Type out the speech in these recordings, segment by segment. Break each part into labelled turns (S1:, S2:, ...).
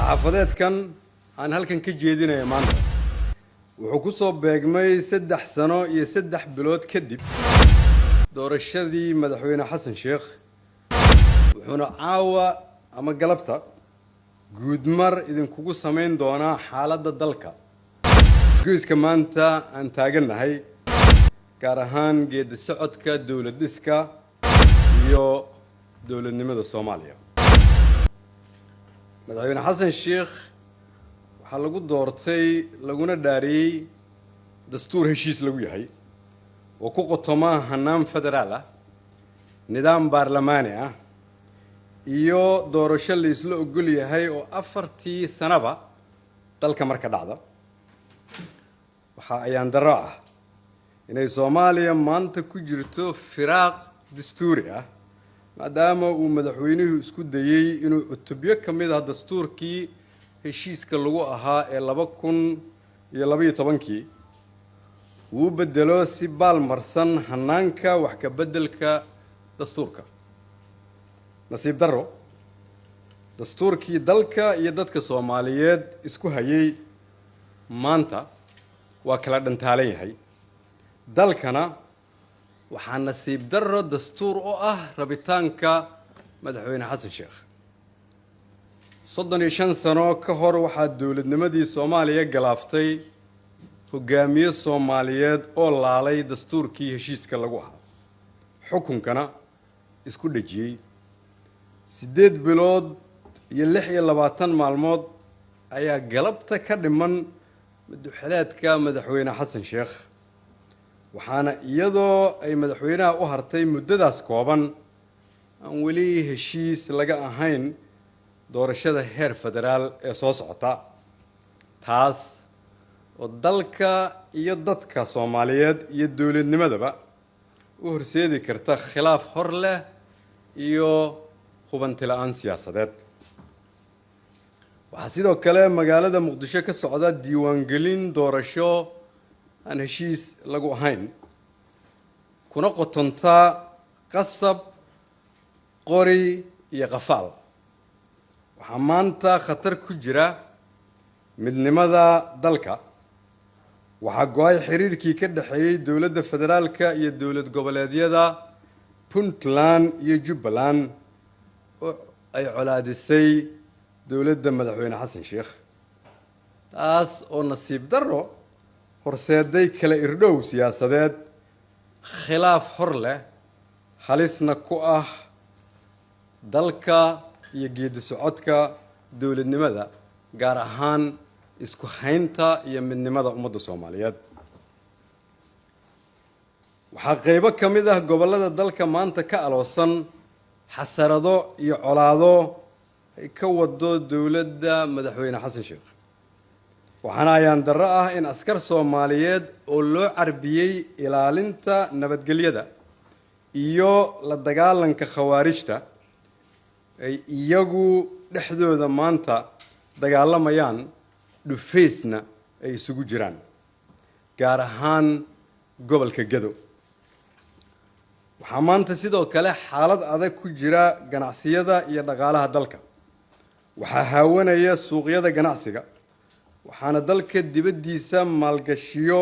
S1: war-saxaafadeedkan aan halkan ka jeedinaya maanta wuxuu ku soo beegmay 3 sano iyo 3 bilood kadib doorashadii madaxweyne xasan sheekh wuxuuna caawa ama galabta guudmar idinkugu samayn doonaa xaaladda dalka isgoyska maanta aan taaganahay gaar ahaan geedi socodka dowlad dhiska iyo dowladnimada Soomaaliya madaxweyne xasan sheekh waxaa lagu doortay laguna dhaariyay dastuur heshiis lagu yahay oo ku qotoma hanaan federaal ah nidaam baarlamaani ah iyo doorasho la isla ogol yahay oo 4 sanaba dalka marka dhacda waxa ayaan daro ah inay Soomaaliya maanta ku jirto firaaq dastuuri ah maadaama uu madaxweynuhu isku dayay inuu cutubyo kamid ah dastuurkii heshiiska lagu ahaa ee 2012 uu bedelo si baalmarsan hanaanka wax ka bedelka dastuurka nasiib daro dastuurkii dalka iyo dadka Soomaaliyeed isku hayay maanta waa kala dhantaalan yahay dalkana waxaa nasiib daro dastuur oo ah rabitaanka madaxweyne xasan sheekh 35 sano ka hor waxaa dowladnimadii Soomaaliya galaaftay hogaamiye Soomaaliyeed oo laalay dastuurkii heshiiska lagu ahaa xukunkana isku dhajiyay 8 bilood iyo 26 maalmood ayaa galabta ka dhiman madaxweynaha madaxweyne xasan sheekh waxaana iyadoo ay madaxweynaha u hartay muddadaas kooban aan weli heshiis laga ahayn doorashada heer federaal ee soo socota taas oo dalka iyo dadka Soomaaliyeed iyo dowladnimadaba u horseedi karta khilaaf hor leh iyo hubanti la'aan siyaasadeed waxaa sidoo kale magaalada Muqdisho ka socda diiwaangelin doorasho aan heshiis lagu ahayn kuna qotonta qasab qori iyo qafaal waxaa maanta khatar ku jira midnimada dalka waxaa go'ay xiriirkii ka dhaxeeyay dowladda federaalka iyo dowlad goboleedyada Puntland iyo Jubbaland oo ay colaadisay dowladda madaxweyne xasan sheekh taas oo nasiib daro horseeday kala irdhow siyaasadeed khilaaf hor leh halisna ku ah dalka iyo geedi socodka dowladnimada gaar ahaan isku haynta iyo midnimada ummadda Soomaaliyeed waxaa qaybo kamid ah gobolada dalka maanta ka aloosan xasarado iyo colaado ay ka wado dowladda madaxweyne xasan sheekh waxaana ayaan daro ah in askar Soomaaliyeed oo loo carbiyay ilaalinta nabadgelyada iyo la dagaalanka khawaarijta ay iyagu dhexdooda maanta dagaalamayaan dhufaysna ay isugu jiraan gaar ahaan gobolka Gedo waxaa maanta sidoo kale xaalad adag ku jira ganacsiyada iyo dhaqaalaha dalka waxaa haawanaya suuqyada ganacsiga waxaana dalka dibaddiisa maalgashiyo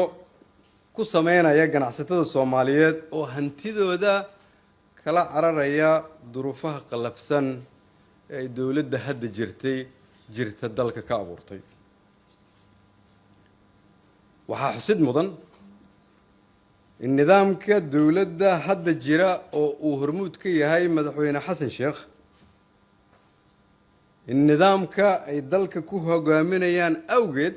S1: ku sameynaya ganacsatada Soomaaliyeed oo hantidooda kala cararaya duruufaha qalafsan ee dowladda hadda jirta dalka ka abuurtay waxaa xusid mudan in nidaamka dowladda hadda jira oo uu hormuud ka yahay madaxweyne xasan sheekh in nidaamka ay dalka ku hogaaminayaan awgeed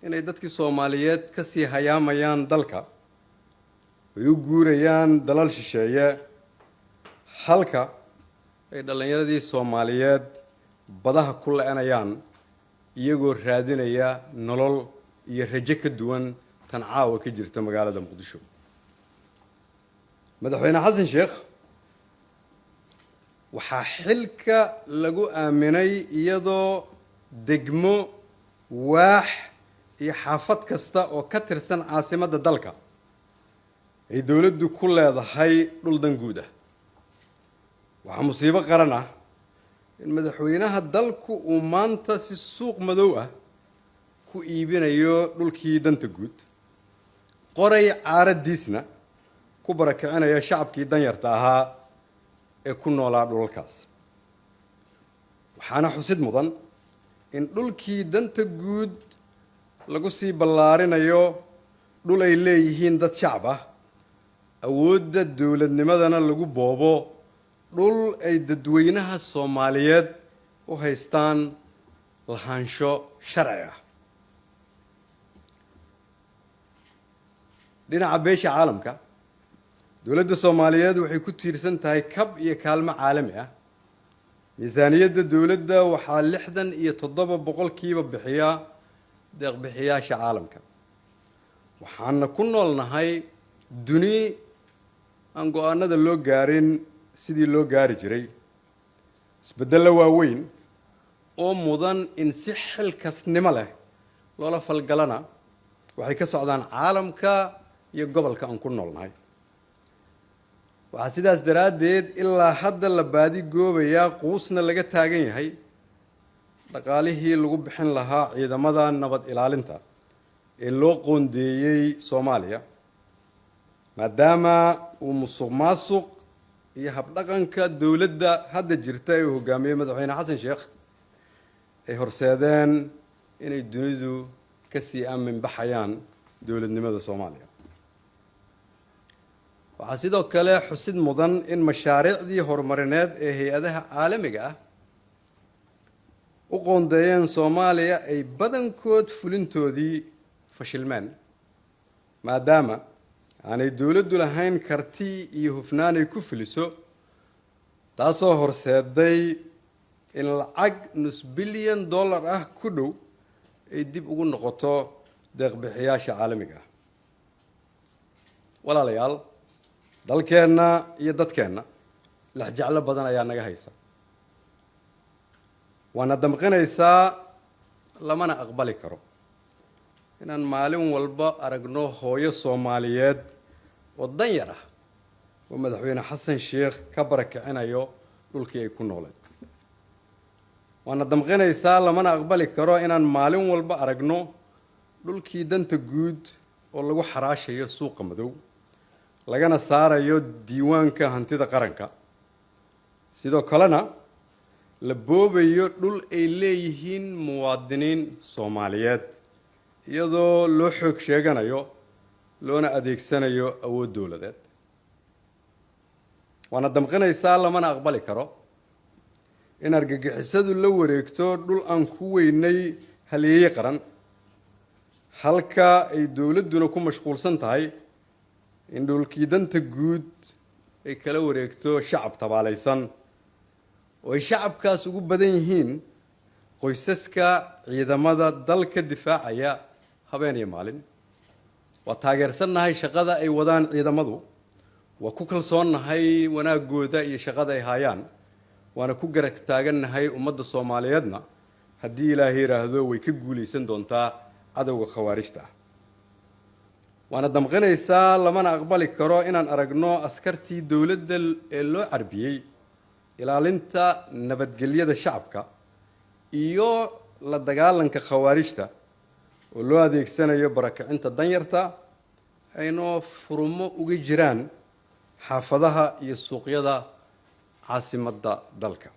S1: inay dadkii Soomaaliyeed ka sii hayaamayaan dalka ay u guurayaan dalal shisheeye halka ay dhalinyaradii Soomaaliyeed badaha ku la'anayaan iyagoo raadinaya nolol iyo rajo ka duwan tan caawa ka jirta magaalada Muqdisho madaxweyne xasan sheekh waxaa xilka lagu aaminay iyadoo degmo waax iyo xaafad kasta oo ka tirsan caasimadda dalka ay dowladdu ku leedahay dhul dan guud ah waxaa musiibo qaran ah in madaxweynaha dalku uu maanta si suuq madow ah ku iibinayo dhulkii danta guud qoray caaradiisna ku barakicinaya shacabkii danyarta ahaa ee ku noolaa dhulalkaas waxaana xusid mudan in dhulkii danta guud lagu sii ballaarinayo dhul ay leeyihiin dad shacab ah awoodda dowladnimadana lagu boobo dhul ay dadweynaha Soomaaliyeed u haystaan lahaansho sharci ah dhinaca beesha caalamka dowladda Soomaaliyeed waxay ku tiirsan tahay kab iyo kaalmo caalami ah miisaaniyadda dowladda waxaa 67% bixiya deeq bixiyaasha caalamka waxaana ku noolnahay duni aan go'aanada loo gaarin sidii loo gaari jiray isbeddello waaweyn oo mudan in si xilkasnimo leh loola falgalana waxay ka socdaan caalamka iyo gobolka aan ku noolnahay waxaa sidaas daraaddeed ilaa hadda la baadi goobayaa quusna laga taagan yahay dhaqaalihii lagu bixin lahaa ciidamada nabad ilaalinta ee loo qoondeeyay Soomaaliya maadaama uu musuqmaasuq iyo habdhaqanka dowladda hadda jirta ee hogaamiyay madaxweyne xasan sheekh ay horseedeen inay dunidu ka sii aamin baxayaan dowladnimada Soomaaliya waxaa sidoo kale xusid mudan in mashaariicdii horumarineed ee hay'adaha caalamiga ah u qoondeeyeen Soomaaliya ay badankood fulintoodii fashilmeen maadaama aanay dowladdu lahayn karti iyo hufnaan ay ku fuliso taasoo horseeday in lacag nus bilyan dollar ah ku dhow ay dib ugu noqoto deeq bixiyaasha caalamiga ah walaalayaal dalkeenna iyo dadkeenna laxjeclo badan ayaa naga haysa waana damqinaysaa lamana aqbali karo inaan maalin walba aragno hooyo Soomaaliyeed oo danyar ah oo madaxweyne xasan sheekh ka barakicinayo dhulkii ay ku nooleen waana damqinaysaa lamana aqbali karo inaan maalin walba aragno dhulkii danta guud oo lagu xaraashayo suuqa madow lagana saarayo diiwaanka hantida qaranka sidoo kalena la boobayo dhul ay leeyihiin muwaadiniin Soomaaliyeed iyadoo loo xoog sheeganayo loona adeegsanayo awood dowladeed waana damqinaysaa lamana aqbali karo in argagixisadu la wareegto dhul aan ku weynay halyeeye qaran halka ay dowladduna ku mashquulsan tahay in dhulkii danta guud ay kala wareegto shacab tabaalaysan oo ay shacabkaas ugu badan yihiin qoysaska ciidamada dalka difaacaya habeen iyo maalin waa taageersannahay shaqada ay wadaan ciidamadu waa ku kalsoonnahay wanaagooda iyo shaqada ay hayaan waana ku garag taagannahay ummadda Soomaaliyeedna haddii Ilaahay yiraahdo way ka guuleysan doontaa cadowga khawaarijta ah waana damqinaysaa lamana aqbali karo inaan aragno askartii dowladda ee loo carbiyey ilaalinta nabadgelyada shacabka iyo la dagaalanka khawaarijta oo loo adeegsanayo barakicinta danyarta aynoo furumo uga jiraan xaafadaha iyo suuqyada caasimadda dalka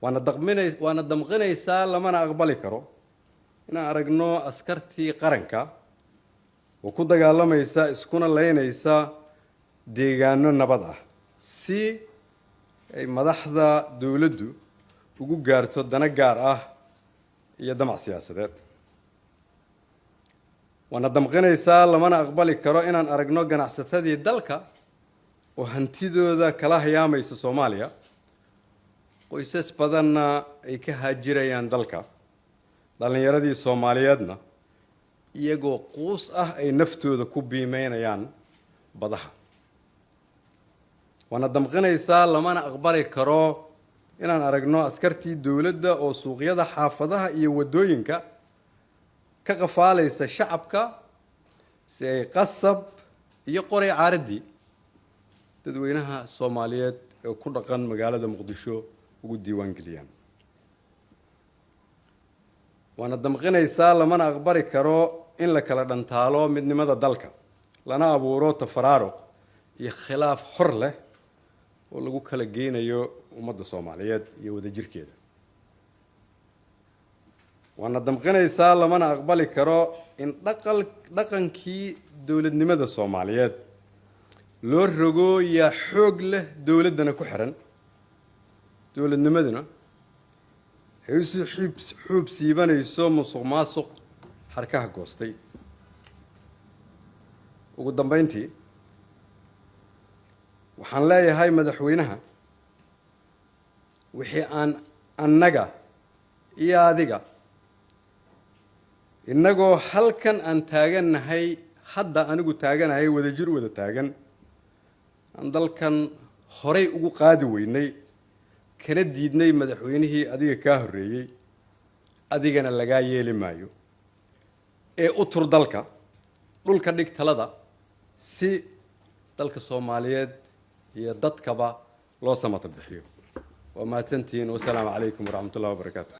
S1: waana damqinaysaa lamana aqbali karo inaan aragno askartii qaranka oo ku dagaalamaysa iskuna leynaysa deegaano nabad ah si ay madaxda dowladdu ugu gaarto dana gaar ah iyo damac siyaasadeed waana damqinaysaa lamana aqbali karo inaan aragno ganacsatadii dalka oo hantidooda kala hayaamaysa Soomaaliya qoysas badanna ay ka haajirayaan dalka dhalinyaradii Soomaaliyeedna iyagoo quus ah ay naftooda ku biimeynayaan badaha waana damqinaysaa lamana aqbali karo inaan aragno askartii dowladda oo suuqyada xaafadaha iyo wadooyinka ka qafaalaysa shacabka si ay qasab iyo qoray caaradii dadweynaha Soomaaliyeed ee ku dhaqan magaalada Muqdisho ugu diiwaan geliyaan waana damqinaysaa lamana aqbali karo in la kala dhantaalo midnimada dalka lana abuuro tafaraaruq iyo khilaaf hor leh oo lagu kala geynayo ummadda Soomaaliyeed iyo wadajirkeeda waana damqinaysaa lamana aqbali karo in dhaqankii dawladnimada Soomaaliyeed loo rogo yaa xoog leh dawladana ku xiran dawladnimaduna ay isu xuub siibanayso musuqmaasuq harkaha goostay ugu dambeyntii waxaan leeyahay madaxweynaha wixii aan annaga iyo adiga innagoo halkan aan taaganahay hadda anigu taaganahay wadajir wada taagan aan dalkan horay ugu qaadi weynay kana diidnay madaxweynihii adiga ka horeeyay adigana laga yeeli maayo ee u tur dalka dhulka dhig talada si dalka Soomaaliyeed iyo dadkaba loo samata bixiyo waa mahadsantihiin wassalaamu calaykum waraxmatullaahi wabarakaatuh